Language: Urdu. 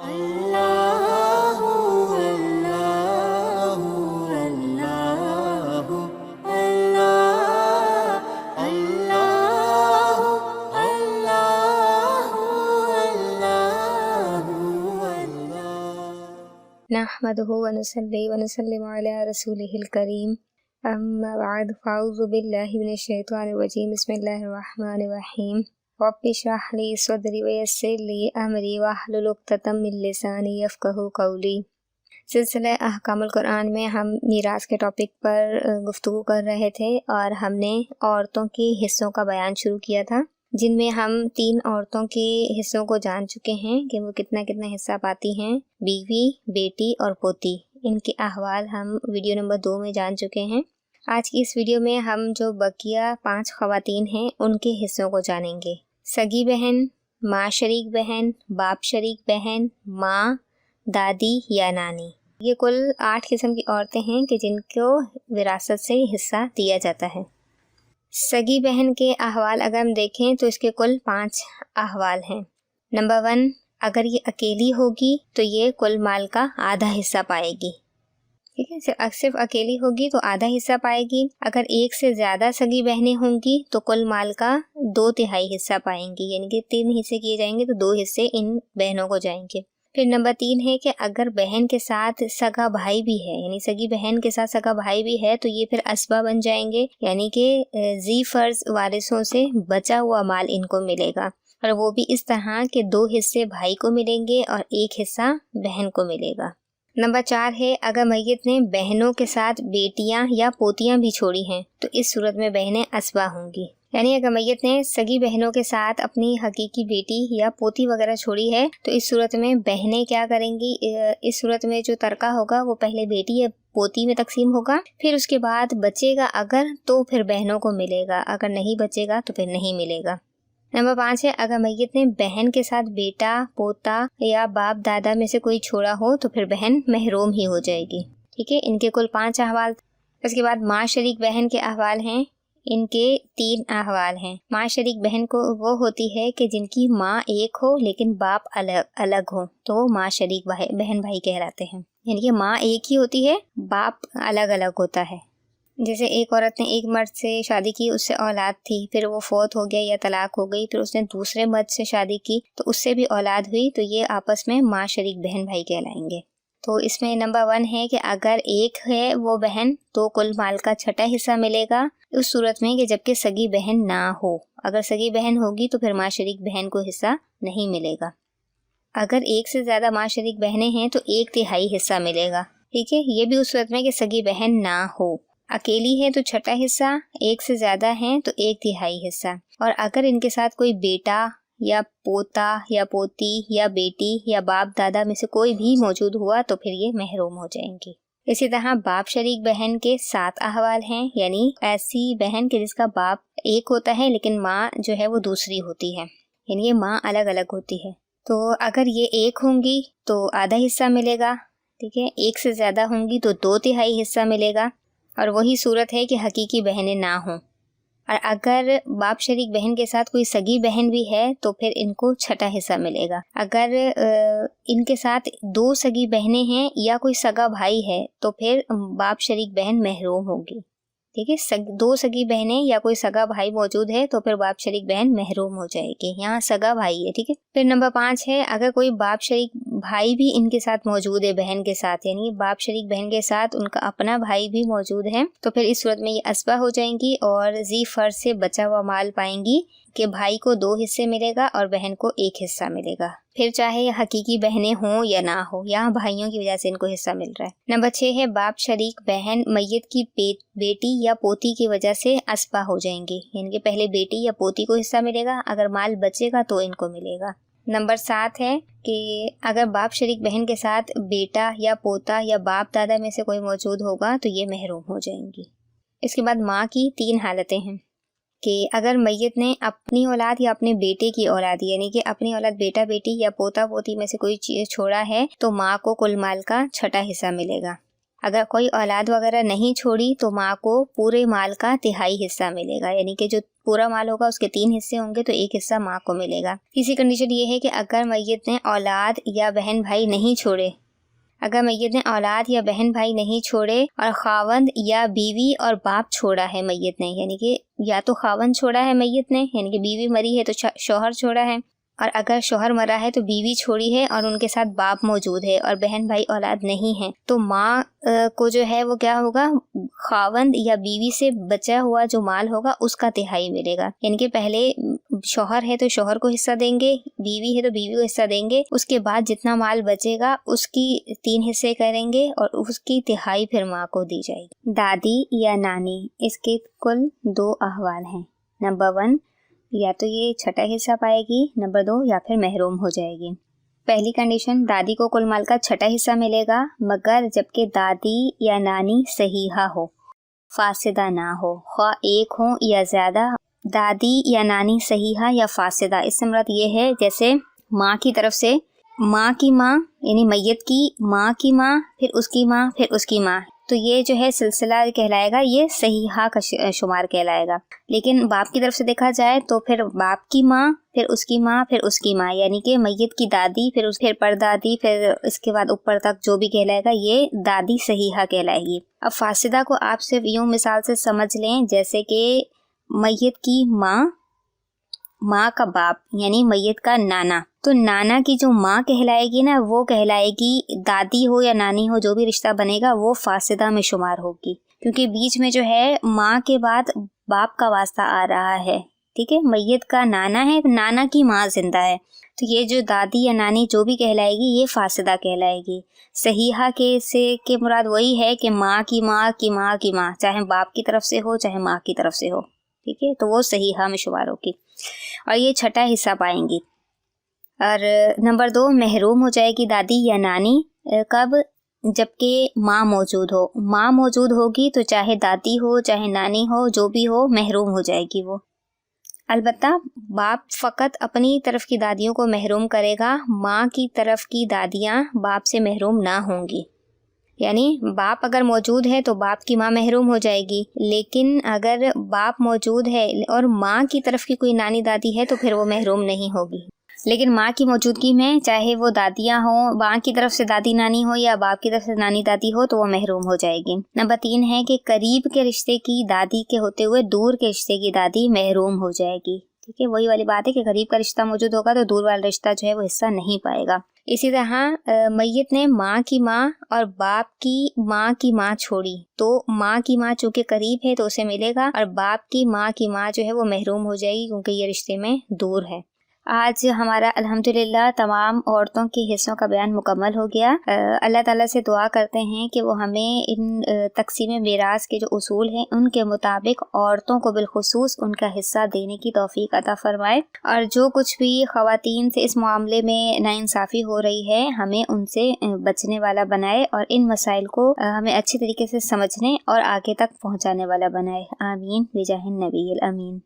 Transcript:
اللہ اللہ اللہ اللہ اللہ اللہ اللہ نحمده ونصلي ونسلم على رسوله الكريم اما بعد فاعوذ بالله من الشیطان الرجیم بسم اللہ الرحمن الرحیم رب اشرح لي صدری ویسر لي امری واحلل عقدۃ من لسانی یفقہوا قولی۔ سلسلہ احکام القرآن میں ہم میراث کے ٹاپک پر گفتگو کر رہے تھے اور ہم نے عورتوں کے حصوں کا بیان شروع کیا تھا، جن میں ہم 3 عورتوں کے حصوں کو جان چکے ہیں کہ وہ کتنا کتنا حصہ پاتی ہیں، بیوی، بیٹی اور پوتی۔ ان کے احوال ہم ویڈیو نمبر 2 میں جان چکے ہیں۔ آج کی اس ویڈیو میں ہم جو بقیہ 5 خواتین ہیں ان کے حصوں کو جانیں گے۔ سگی بہن، ماں شریک بہن، باپ شریک بہن، ماں، دادی یا نانی۔ یہ کل 8 قسم کی عورتیں ہیں کہ جن کو وراثت سے حصہ دیا جاتا ہے۔ سگی بہن کے احوال اگر ہم دیکھیں تو اس کے کل 5 احوال ہیں۔ نمبر 1، اگر یہ اکیلی ہوگی تو یہ کل مال کا آدھا حصہ پائے گی، ٹھیک ہے، صرف اکیلی ہوگی تو آدھا حصہ پائے گی۔ اگر ایک سے زیادہ سگی بہنیں ہوں گی تو کل مال کا 2/3 حصہ پائیں گی، یعنی کہ 3 حصے کیے جائیں گے تو 2 حصے ان بہنوں کو جائیں گے۔ پھر نمبر 3 ہے کہ اگر بہن کے ساتھ سگا بھائی بھی ہے، یعنی سگی بہن کے ساتھ سگا بھائی بھی ہے تو یہ پھر اسبہ بن جائیں گے، یعنی کہ ذی فرض وارثوں سے بچا ہوا مال ان کو ملے گا، اور وہ بھی اس طرح کہ 2 حصے بھائی کو ملیں گے اور 1 حصہ بہن کو ملے گا۔ نمبر 4 ہے اگر میت نے بہنوں کے ساتھ بیٹیاں یا پوتیاں بھی چھوڑی ہیں تو اس صورت میں بہنیں اسبہ ہوں گی، یعنی اگر میت نے سگی بہنوں کے ساتھ اپنی حقیقی بیٹی یا پوتی وغیرہ چھوڑی ہے تو اس صورت میں بہنیں کیا کریں گی، اس صورت میں جو ترکہ ہوگا وہ پہلے بیٹی یا پوتی میں تقسیم ہوگا، پھر اس کے بعد بچے گا اگر تو پھر بہنوں کو ملے گا، اگر نہیں بچے گا تو پھر نہیں ملے گا۔ نمبر 5 ہے اگر میت نے بہن کے ساتھ بیٹا، پوتا یا باپ دادا میں سے کوئی چھوڑا ہو تو پھر بہن محروم ہی ہو جائے گی، ٹھیک ہے۔ ان کے کل 5 احوال۔ اس کے بعد ماں شریک بہن کے احوال ہیں، ان کے 3 احوال ہیں۔ ماں شریک بہن کو وہ ہوتی ہے کہ جن کی ماں ایک ہو لیکن باپ الگ ہو تو وہ ماں شریک بہن بھائی کہلاتے ہیں، یعنی کہ ماں ایک ہی ہوتی ہے، باپ الگ الگ ہوتا ہے۔ جیسے ایک عورت نے ایک مرد سے شادی کی، اس سے اولاد تھی، پھر وہ فوت ہو گیا یا طلاق ہو گئی، پھر اس نے دوسرے مرد سے شادی کی تو اس سے بھی اولاد ہوئی، تو یہ آپس میں ماں شریک بہن بھائی کہلائیں گے۔ تو اس میں نمبر 1 ہے کہ اگر ایک ہے وہ بہن تو کل مال کا 6واں حصہ ملے گا، اس صورت میں کہ جبکہ سگی بہن نہ ہو۔ اگر سگی بہن ہوگی تو پھر ماں شریک بہن کو حصہ نہیں ملے گا۔ اگر ایک سے زیادہ ماں شریک بہنیں ہیں تو 1/3 حصہ ملے گا، ٹھیک ہے، یہ بھی اس صورت میں کہ سگی بہن نہ ہو۔ اکیلی ہے تو 6واں حصہ، ایک سے زیادہ ہیں تو 1/3 حصہ، اور اگر ان کے ساتھ کوئی بیٹا یا پوتا یا پوتی یا بیٹی یا باپ دادا میں سے کوئی بھی موجود ہوا تو پھر یہ محروم ہو جائیں گی۔ اسی طرح باپ شریک بہن کے 7 احوال ہیں، یعنی ایسی بہن کہ جس کا باپ ایک ہوتا ہے لیکن ماں جو ہے وہ دوسری ہوتی ہے، یعنی یہ ماں الگ الگ ہوتی ہے۔ تو اگر یہ ایک ہوں گی تو آدھا حصہ ملے گا، ٹھیک ہے، ایک سے زیادہ ہوں گی تو 2/3 حصہ ملے گا، اور وہی صورت ہے کہ حقیقی بہنیں نہ ہوں۔ اور اگر باپ شریک بہن کے ساتھ کوئی سگی بہن بھی ہے تو پھر ان کو 6واں حصہ ملے گا۔ اگر ان کے ساتھ 2 سگی بہنیں ہیں یا کوئی سگا بھائی ہے تو پھر باپ شریک بہن محروم ہوگی، ٹھیک ہے، 2 سگی بہنیں یا کوئی سگا بھائی موجود ہے تو پھر باپ شریک بہن محروم ہو جائے گی، یہاں سگا بھائی ہے، ٹھیک ہے۔ پھر نمبر 5 ہے اگر کوئی باپ شریک بھائی بھی ان کے ساتھ موجود ہے بہن کے ساتھ، یعنی باپ شریک بہن کے ساتھ ان کا اپنا بھائی بھی موجود ہے تو پھر اس صورت میں یہ اسبہ ہو جائیں گی اور ذی فرض سے بچا ہوا مال پائیں گی کہ بھائی کو 2 حصے ملے گا اور بہن کو 1 حصہ ملے گا، پھر چاہے حقیقی بہنیں ہوں یا نہ ہو، یہاں بھائیوں کی وجہ سے ان کو حصہ مل رہا ہے۔ نمبر 6 ہے باپ شریک بہن میت کی بیٹی یا پوتی کی وجہ سے اسبہ ہو جائیں گی، یعنی کہ پہلے بیٹی یا پوتی کو حصہ ملے گا، اگر مال بچے گا تو ان کو ملے گا۔ نمبر 7 ہے کہ اگر باپ شریک بہن کے ساتھ بیٹا یا پوتا یا باپ دادا میں سے کوئی موجود ہوگا تو یہ محروم ہو جائیں گی۔ اس کے بعد ماں کی 3 حالتیں ہیں کہ اگر میت نے اپنی اولاد یا اپنے بیٹے کی اولاد، یعنی کہ اپنی اولاد بیٹا بیٹی یا پوتا پوتی میں سے کوئی چیز چھوڑا ہے تو ماں کو کل مال کا 6واں حصہ ملے گا، اگر کوئی اولاد وغیرہ نہیں چھوڑی تو ماں کو پورے مال کا تہائی حصہ ملے گا، یعنی کہ جو پورا مال ہوگا اس کے 3 حصے ہوں گے تو 1 حصہ ماں کو ملے گا۔ تیسری کنڈیشن یہ ہے کہ اگر میت نے اولاد یا بہن بھائی نہیں چھوڑے، اگر میت نے اولاد یا بہن بھائی نہیں چھوڑے اور خاوند یا بیوی اور باپ چھوڑا ہے میت نے، یعنی کہ یا تو خاوند چھوڑا ہے میت نے، یعنی کہ بیوی مری ہے تو شوہر چھوڑا ہے، اور اگر شوہر مرا ہے تو بیوی چھوڑی ہے اور ان کے ساتھ باپ موجود ہے اور بہن بھائی اولاد نہیں ہیں، تو ماں کو جو ہے وہ کیا ہوگا، خاوند یا بیوی سے بچا ہوا جو مال ہوگا اس کا تہائی ملے گا۔ یعنی کہ پہلے شوہر ہے تو شوہر کو حصہ دیں گے، بیوی ہے تو بیوی کو حصہ دیں گے، اس کے بعد جتنا مال بچے گا اس کی 3 حصے کریں گے اور اس کی تہائی پھر ماں کو دی جائے گی۔ دادی یا نانی، اس کے کل 2 احوال ہیں۔ نمبر 1، یا تو یہ چھٹا حصہ پائے گی، نمبر 2 یا پھر محروم ہو جائے گی۔ پہلی کنڈیشن، دادی کو کل مال کا چھٹا حصہ ملے گا مگر جبکہ دادی یا نانی صحیحہ ہو، فاسدہ نہ ہو، خواہ ایک ہو یا زیادہ۔ دادی یا نانی صحیحہ یا فاسدہ، اس سے مراد یہ ہے جیسے ماں کی طرف سے ماں کی ماں، یعنی میت کی ماں کی ماں، پھر اس کی ماں، پھر اس کی ماں، تو یہ جو ہے سلسلہ کہلائے گا، یہ صحیحہ کا شمار کہلائے گا۔ لیکن باپ کی طرف سے دیکھا جائے تو پھر باپ کی ماں، پھر اس کی ماں، پھر اس کی ماں، یعنی کہ میت کی دادی، پھر پردادی، پھر اس کے بعد اوپر تک جو بھی کہلائے گا یہ دادی صحیحہ کہلائے گی۔ اب فاسدہ کو آپ صرف یوں مثال سے سمجھ لیں جیسے کہ میت کی ماں کا باپ یعنی میت کا نانا، تو نانا کی جو ماں کہلائے گی نا وہ کہلائے گی، دادی ہو یا نانی ہو جو بھی رشتہ بنے گا وہ فاسدہ میں شمار ہوگی، کیونکہ بیچ میں جو ہے ماں کے بعد باپ کا واسطہ آ رہا ہے، ٹھیک ہے، میت کا نانا ہے، نانا کی ماں زندہ ہے، تو یہ جو دادی یا نانی جو بھی کہلائے گی یہ فاسدہ کہلائے گی۔ صحیحہ کے مراد وہی ہے کہ ماں کی ماں کی ماں کی ماں، چاہے باپ کی طرف سے ہو چاہے ماں کی طرف سے ہو، ٹھیک ہے، تو وہ صحیحہ میں شمار ہوگی اور یہ چھٹا حصہ پائیں گی۔ اور نمبر 2، محروم ہو جائے گی دادی یا نانی، کب؟ جبکہ ماں موجود ہو، ماں موجود ہوگی تو چاہے دادی ہو چاہے نانی ہو جو بھی ہو محروم ہو جائے گی وہ۔ البتہ باپ فقط اپنی طرف کی دادیوں کو محروم کرے گا، ماں کی طرف کی دادیاں باپ سے محروم نہ ہوں گی، یعنی باپ اگر موجود ہے تو باپ کی ماں محروم ہو جائے گی، لیکن اگر باپ موجود ہے اور ماں کی طرف کی کوئی نانی دادی ہے تو پھر وہ محروم نہیں ہوگی، لیکن ماں کی موجودگی میں چاہے وہ دادیاں ہوں، ماں کی طرف سے دادی نانی ہو یا باپ کی طرف سے نانی دادی ہو تو وہ محروم ہو جائے گی۔ نمبر 3 ہے کہ قریب کے رشتے کی دادی کے ہوتے ہوئے دور کے رشتے کی دادی محروم ہو جائے گی، ٹھیک ہے، وہی والی بات ہے کہ قریب کا رشتہ موجود ہوگا تو دور والا رشتہ جو ہے وہ حصہ نہیں پائے گا۔ اسی طرح میت نے ماں کی ماں اور باپ کی ماں چھوڑی تو ماں کی ماں چونکہ قریب ہے تو اسے ملے گا، اور باپ کی ماں جو ہے وہ محروم ہو جائے گی کیونکہ یہ رشتے میں دور ہے۔ آج ہمارا الحمدللہ تمام عورتوں کے حصوں کا بیان مکمل ہو گیا۔ اللہ تعالیٰ سے دعا کرتے ہیں کہ وہ ہمیں ان تقسیم میراث کے جو اصول ہیں ان کے مطابق عورتوں کو بالخصوص ان کا حصہ دینے کی توفیق عطا فرمائے، اور جو کچھ بھی خواتین سے اس معاملے میں ناانصافی ہو رہی ہے ہمیں ان سے بچنے والا بنائے، اور ان مسائل کو ہمیں اچھی طریقے سے سمجھنے اور آگے تک پہنچانے والا بنائے۔ آمین بجاہ النبی الامین۔